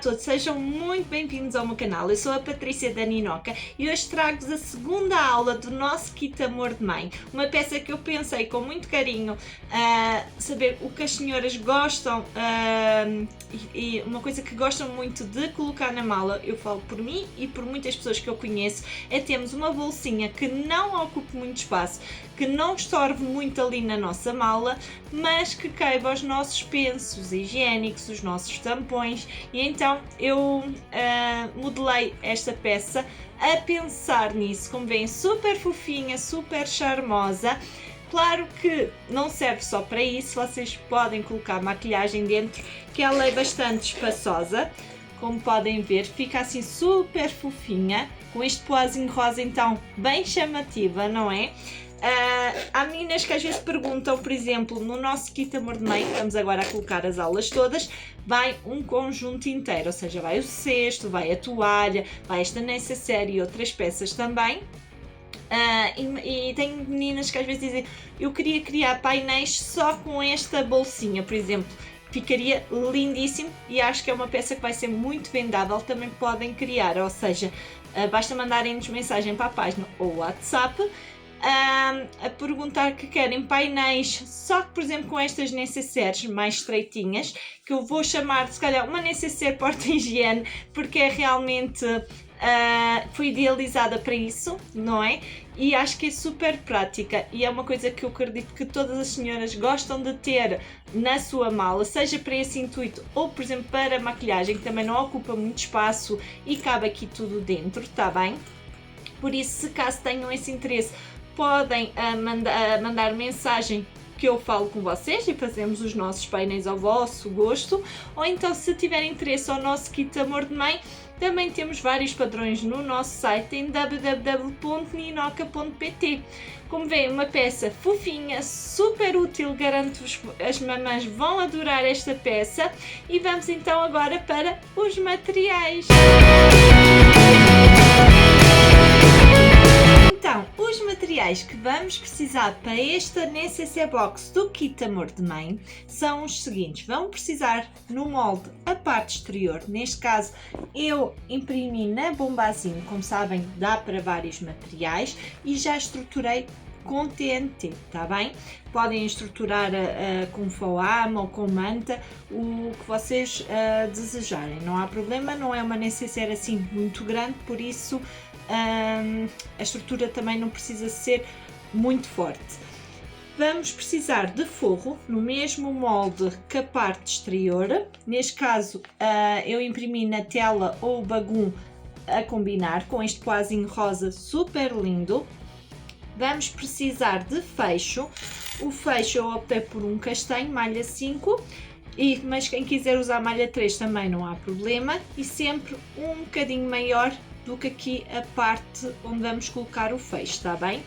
todos, sejam muito bem-vindos ao meu canal. Eu sou a Patrícia da Ninoca e hoje trago-vos a segunda aula do nosso Kit Amor de Mãe. Uma peça que eu pensei com muito carinho, saber o que as senhoras gostam e uma coisa que gostam muito de colocar na mala, eu falo por mim e por muitas pessoas que eu conheço, é termos uma bolsinha que não ocupe muito espaço, que não estorve muito ali na nossa mala, mas que caiba aos nossos pensos higiênicos, os nossos tampões. E então eu modelei esta peça a pensar nisso, como vem super fofinha, super charmosa. Claro que não serve só para isso, vocês podem colocar maquilhagem dentro, que ela é bastante espaçosa. Como podem ver, fica assim super fofinha, com este poazinho rosa então bem chamativa, não é? Há meninas que às vezes perguntam, por exemplo, no nosso Kit Amor de Mãe, que estamos agora a colocar as aulas todas, vai um conjunto inteiro, ou seja, vai o cesto, vai a toalha, vai esta necessaire e outras peças também. E tem meninas que às vezes dizem, eu queria criar painéis só com esta bolsinha, por exemplo. Ficaria lindíssimo e acho que é uma peça que vai ser muito vendável, também podem criar, ou seja, basta mandarem-nos mensagem para a página ou WhatsApp a perguntar que querem painéis, só que por exemplo com estas necessaires mais estreitinhas, que eu vou chamar se calhar uma necessaire porta-higiene, porque é realmente foi idealizada para isso, não é? E acho que é super prática e é uma coisa que eu acredito que todas as senhoras gostam de ter na sua mala, seja para esse intuito ou, por exemplo, para maquilhagem, que também não ocupa muito espaço e cabe aqui tudo dentro, tá bem? Por isso, se caso tenham esse interesse, podem mandar mensagem que eu falo com vocês e fazemos os nossos painéis ao vosso gosto, ou então se tiverem interesse ao nosso Kit Amor de Mãe, também temos vários padrões no nosso site em www.ninoca.pt. Como veem, uma peça fofinha, super útil, garanto-vos, as mamães vão adorar esta peça. E vamos então agora para os materiais. Então, os materiais que vamos precisar para esta necessaire box do Kit Amor de Mãe são os seguintes. Vão precisar no molde a parte exterior, neste caso eu imprimi na Bombazine, como sabem dá para vários materiais e já estruturei com TNT, tá bem? Podem estruturar com foam ou com manta, o que vocês desejarem, não há problema, não é uma necessaire assim muito grande, por isso a estrutura também não precisa ser muito forte. Vamos precisar de forro no mesmo molde que a parte exterior, neste caso eu imprimi na tela ou bagum a combinar com este poazinho rosa super lindo. Vamos precisar de fecho, o fecho eu optei por um castanho, malha 5, mas quem quiser usar malha 3 também não há problema, e sempre um bocadinho maior do que aqui a parte onde vamos colocar o fecho, está bem?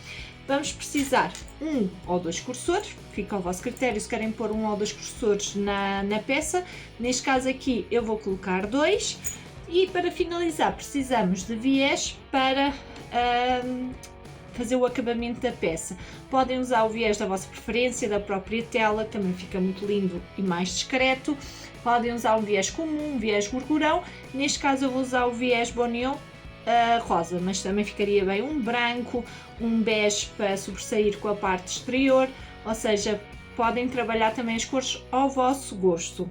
Vamos precisar um ou dois cursores, fica ao vosso critério se querem pôr um ou dois cursores na peça, neste caso aqui eu vou colocar dois, e para finalizar precisamos de viés para fazer o acabamento da peça. Podem usar o viés da vossa preferência, da própria tela, também fica muito lindo e mais discreto. Podem usar um viés comum, um viés gorgurão, neste caso eu vou usar o viés Bonneau rosa, mas também ficaria bem um branco, um bege para sobressair com a parte exterior, ou seja, podem trabalhar também as cores ao vosso gosto.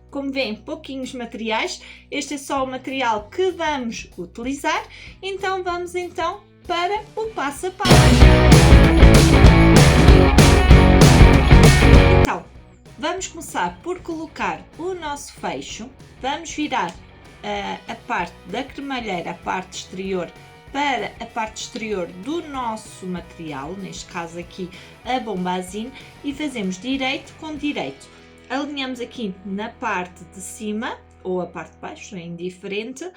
Como veem, pouquinhos materiais, este é só o material que vamos utilizar, então vamos para o passo a passo. Então, vamos começar por colocar o nosso fecho, vamos virar a parte da cremalheira, a parte exterior, para a parte exterior do nosso material, neste caso aqui a Bombazine, e fazemos direito com direito. Alinhamos aqui na parte de cima, ou a parte de baixo, é indiferente,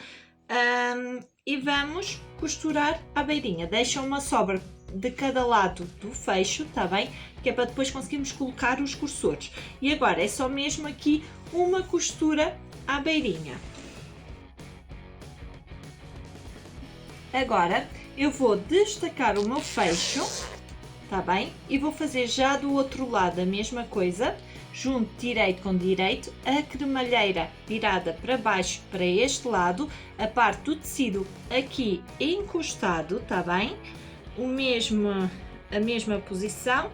e vamos costurar a beirinha. Deixa uma sobra de cada lado do fecho, tá bem? Que é para depois conseguirmos colocar os cursores. E agora é só mesmo aqui uma costura à beirinha. Agora eu vou destacar o meu fecho tá bem? E vou fazer já do outro lado a mesma coisa, junto direito com direito, a cremalheira virada para baixo para este lado, a parte do tecido aqui encostado, tá bem? A mesma posição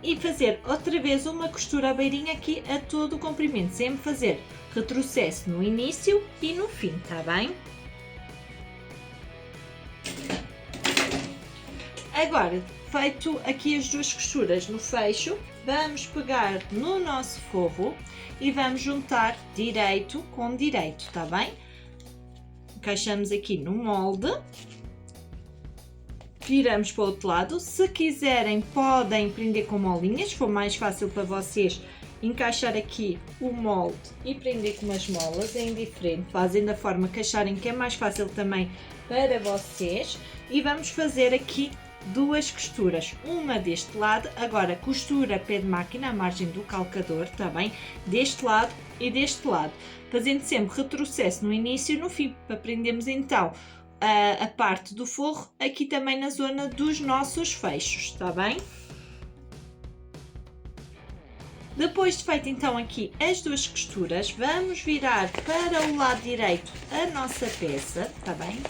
e fazer outra vez uma costura à beirinha aqui a todo o comprimento, sempre fazer retrocesso no início e no fim, tá bem? Agora, feito aqui as duas costuras no fecho, vamos pegar no nosso forro e vamos juntar direito com direito, tá bem? Encaixamos aqui no molde, viramos para o outro lado. Se quiserem, podem prender com molinhas, se for mais fácil para vocês encaixar aqui o molde e prender com umas molas, é indiferente, fazem da forma que acharem que é mais fácil também para vocês. E vamos fazer aqui duas costuras, uma deste lado, agora costura pé de máquina à margem do calcador, tá bem? Deste lado e deste lado, fazendo sempre retrocesso no início e no fim, para prendermos então a parte do forro aqui também na zona dos nossos fechos, tá bem? Depois de feito então aqui as duas costuras, vamos virar para o lado direito a nossa peça, tá bem?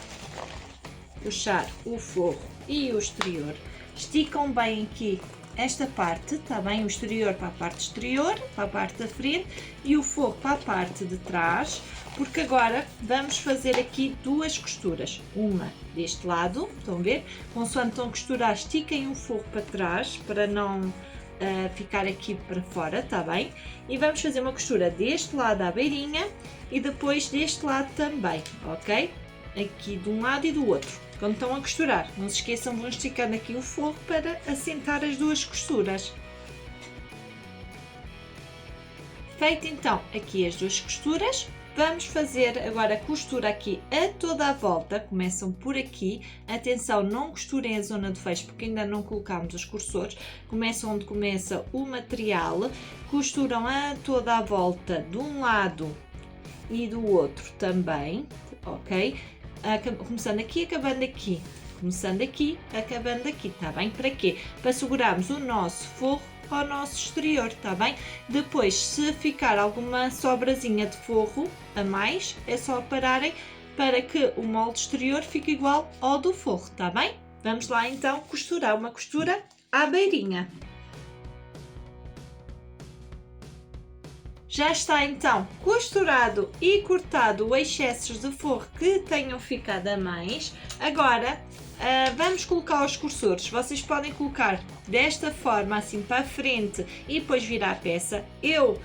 Puxar o forro e o exterior, esticam bem aqui esta parte, tá bem? O exterior para a parte exterior, para a parte da frente e o forro para a parte de trás, porque agora vamos fazer aqui duas costuras, uma deste lado, estão a ver? Consoante estão a costurar, estiquem o forro para trás para não ficar aqui para fora, tá bem? E vamos fazer uma costura deste lado à beirinha e depois deste lado também, ok? Aqui de um lado e do outro. Quando estão a costurar, não se esqueçam, vão esticando aqui o forro para assentar as duas costuras. Feito então aqui as duas costuras, vamos fazer agora a costura aqui a toda a volta. Começam por aqui, atenção, não costurem a zona do fecho porque ainda não colocámos os cursores. Começam onde começa o material, costuram a toda a volta de um lado e do outro também, ok? Começando aqui, acabando aqui, começando aqui, acabando aqui, tá bem? Para quê? Para segurarmos o nosso forro ao nosso exterior, tá bem? Depois, se ficar alguma sobrazinha de forro a mais, é só pararem para que o molde exterior fique igual ao do forro, tá bem? Vamos lá então costurar uma costura à beirinha. Já está então costurado e cortado os excessos de forro que tenham ficado a mais. Agora vamos colocar os cursores. Vocês podem colocar desta forma assim para a frente e depois virar a peça. Eu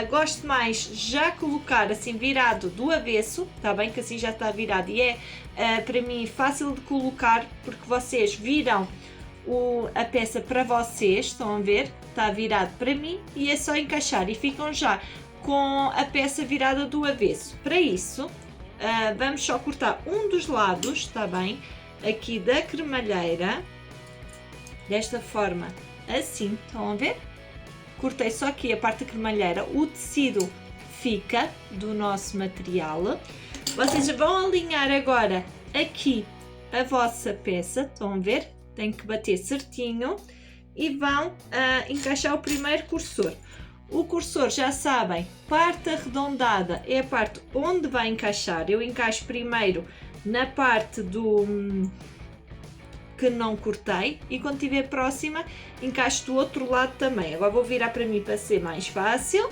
gosto mais já colocar assim virado do avesso, tá bem? Que assim já está virado e é para mim fácil de colocar porque vocês viram a peça para vocês, estão a ver? Está virado para mim e é só encaixar e ficam já com a peça virada do avesso. Para isso, vamos só cortar um dos lados, está bem? Aqui da cremalheira, desta forma, assim, estão a ver? Cortei só aqui a parte da cremalheira, o tecido fica do nosso material. Vocês vão alinhar agora aqui a vossa peça, estão a ver? Tem que bater certinho e vão encaixar o primeiro cursor. O cursor, já sabem, parte arredondada é a parte onde vai encaixar. Eu encaixo primeiro na parte que não cortei e quando estiver próxima encaixo do outro lado também. Agora vou virar para mim para ser mais fácil.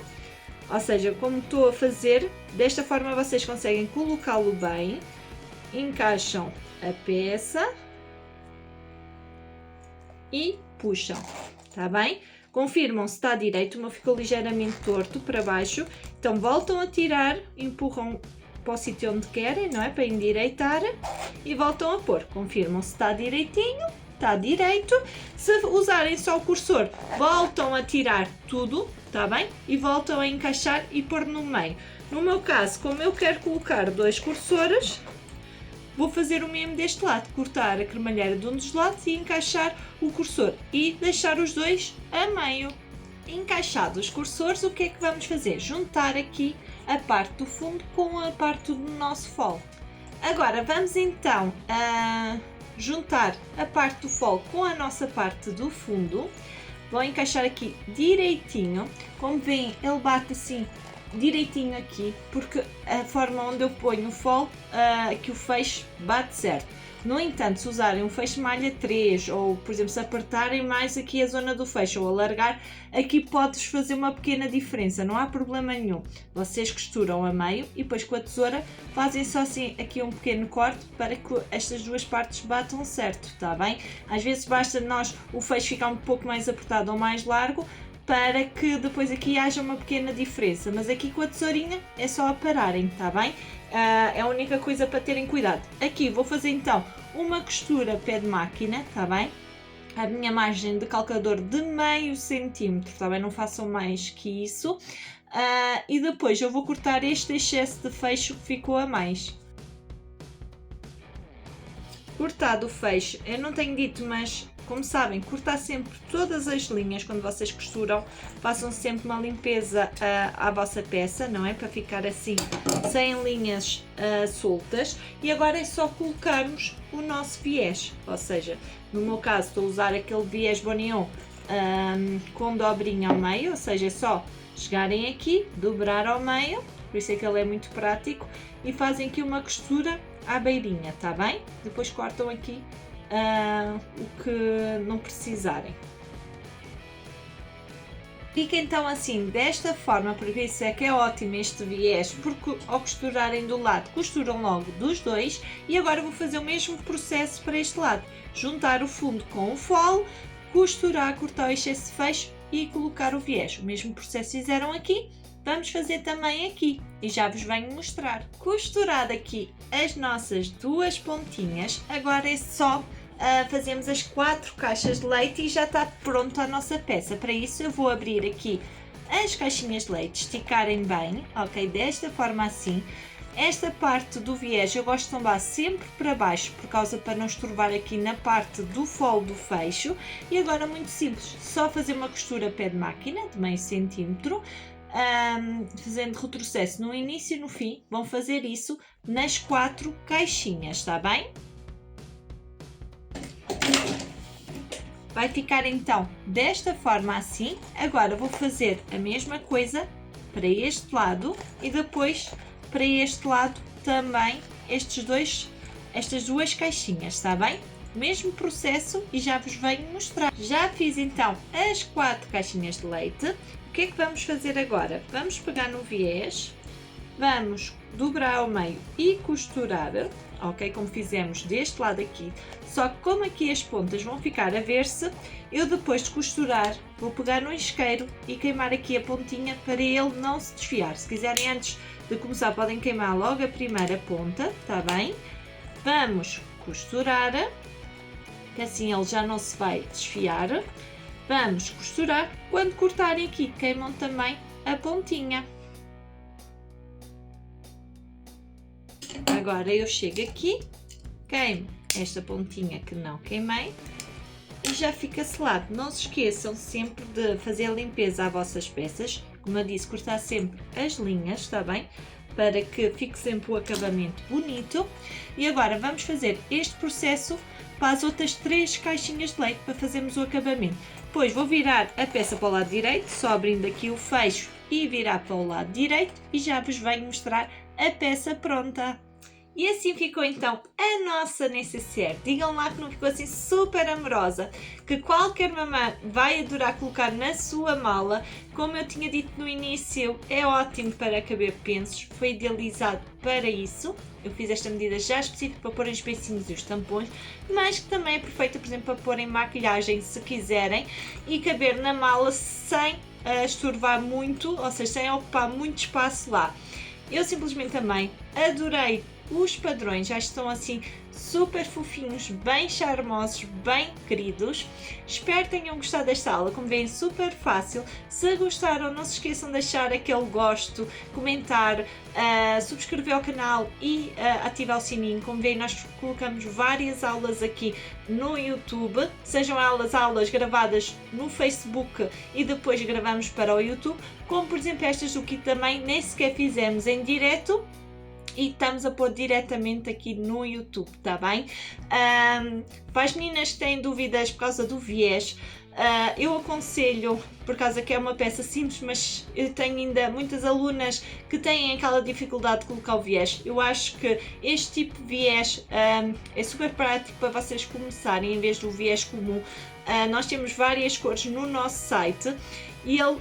Ou seja, como estou a fazer, desta forma vocês conseguem colocá-lo bem. Encaixam a peça e puxam, tá bem? Confirmam se está direito, o meu ficou ligeiramente torto para baixo, então voltam a tirar, empurram para o sítio onde querem, não é? Para endireitar e voltam a pôr, confirmam se está direitinho, está direito. Se usarem só o cursor, voltam a tirar tudo, tá bem? E voltam a encaixar e pôr no meio. No meu caso, como eu quero colocar dois cursores, vou fazer o mesmo deste lado, cortar a cremalheira de um dos lados e encaixar o cursor e deixar os dois a meio. Encaixados os cursores, o que é que vamos fazer? Juntar aqui a parte do fundo com a parte do nosso fole. Agora vamos então juntar a parte do fole com a nossa parte do fundo. Vou encaixar aqui direitinho. Como veem, ele bate assim direitinho aqui, porque a forma onde eu ponho o fole, que o fecho bate certo. No entanto, se usarem um fecho de malha 3 ou, por exemplo, se apertarem mais aqui a zona do fecho ou alargar, aqui pode-vos fazer uma pequena diferença, não há problema nenhum. Vocês costuram a meio e depois com a tesoura fazem só assim aqui um pequeno corte para que estas duas partes batam certo, está bem? Às vezes basta o fecho ficar um pouco mais apertado ou mais largo, para que depois aqui haja uma pequena diferença, mas aqui com a tesourinha é só apararem, está bem? É a única coisa para terem cuidado. Aqui vou fazer então uma costura pé de máquina, está bem? A minha margem de calcador de meio centímetro, está bem? Não façam mais que isso. E depois eu vou cortar este excesso de fecho que ficou a mais. Cortado o fecho, eu não tenho dito, mas como sabem, cortar sempre todas as linhas quando vocês costuram, façam sempre uma limpeza à vossa peça, não é? Para ficar assim, sem linhas soltas. E agora é só colocarmos o nosso viés, ou seja, no meu caso estou a usar aquele viés Bonillon com dobrinha ao meio, ou seja, é só chegarem aqui, dobrar ao meio, por isso é que ele é muito prático, e fazem aqui uma costura à beirinha, tá bem? Depois cortam aqui o que não precisarem. Fica então assim, desta forma, por isso é que é ótimo este viés, porque ao costurarem do lado, costuram logo dos dois. E agora vou fazer o mesmo processo para este lado, juntar o fundo com o fole, costurar, cortar o excesso de fecho e colocar o viés. O mesmo processo fizeram aqui, vamos fazer também aqui e já vos venho mostrar. Costurado aqui as nossas duas pontinhas, agora é só fazemos as 4 caixas de leite e já está pronta a nossa peça. Para isso eu vou abrir aqui as caixinhas de leite, esticarem bem, ok? Desta forma assim. Esta parte do viés eu gosto de tombar sempre para baixo, por causa para não estorvar aqui na parte do fole do fecho. E agora muito simples, só fazer uma costura pé de máquina de meio centímetro, fazendo retrocesso no início e no fim. Vão fazer isso nas 4 caixinhas, está bem? Vai ficar então desta forma assim. Agora vou fazer a mesma coisa para este lado e depois para este lado também estas duas caixinhas, está bem? Mesmo processo e já vos venho mostrar. Já fiz então as 4 caixinhas de leite. O que é que vamos fazer agora? Vamos pegar no viés, vamos dobrar ao meio e costurar, ok? Como fizemos deste lado aqui. Só que como aqui as pontas vão ficar a ver-se, eu depois de costurar vou pegar no isqueiro e queimar aqui a pontinha para ele não se desfiar. Se quiserem antes de começar podem queimar logo a primeira ponta, tá bem? Vamos costurar, que assim ele já não se vai desfiar. Vamos costurar, quando cortarem aqui queimam também a pontinha. Agora eu chego aqui, queimo esta pontinha que não queimei e já fica selado. Não se esqueçam sempre de fazer a limpeza às vossas peças, como eu disse, cortar sempre as linhas, está bem? Para que fique sempre o acabamento bonito. E agora vamos fazer este processo para as outras 3 caixinhas de leite para fazermos o acabamento. Depois vou virar a peça para o lado direito, só abrindo aqui o fecho e virar para o lado direito e já vos venho mostrar a peça pronta. E assim ficou então a nossa necessaire. Digam lá que não ficou assim super amorosa, que qualquer mamã vai adorar colocar na sua mala. Como eu tinha dito no início, é ótimo para caber pensos, foi idealizado para isso. Eu fiz esta medida já específica para pôr os beicinhos e os tampões, mas que também é perfeita, por exemplo, para pôr em maquilhagem se quiserem e caber na mala sem estorvar muito, ou seja, sem ocupar muito espaço lá. Eu simplesmente também adorei os padrões, já estão assim super fofinhos, bem charmosos, bem queridos. Espero que tenham gostado desta aula, como veem, super fácil. Se gostaram, não se esqueçam de deixar aquele gosto, comentar, subscrever ao canal e ativar o sininho. Como veem, nós colocamos várias aulas aqui no YouTube, sejam aulas gravadas no Facebook e depois gravamos para o YouTube, como por exemplo estas do que também nem sequer fizemos em direto. e estamos a pôr diretamente aqui no YouTube, tá bem? Para as meninas que têm dúvidas por causa do viés, eu aconselho, por causa que é uma peça simples, mas eu tenho ainda muitas alunas que têm aquela dificuldade de colocar o viés. Eu acho que este tipo de viés é super prático para vocês começarem em vez do viés comum. Nós temos várias cores no nosso site e ele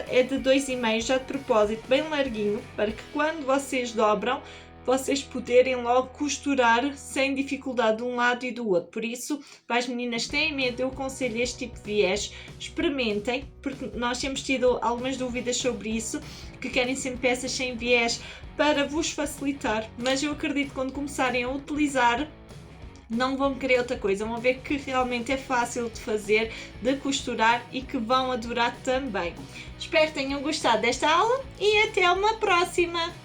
é de 2,5, já de propósito, bem larguinho, para que quando vocês dobram, vocês poderem logo costurar sem dificuldade de um lado e do outro. Por isso, para as meninas que têm medo, eu aconselho este tipo de viés, experimentem, porque nós temos tido algumas dúvidas sobre isso, que querem sempre peças sem viés para vos facilitar, mas eu acredito que quando começarem a utilizar, não vão querer outra coisa, vão ver que realmente é fácil de fazer, de costurar e que vão adorar também. Espero que tenham gostado desta aula e até uma próxima!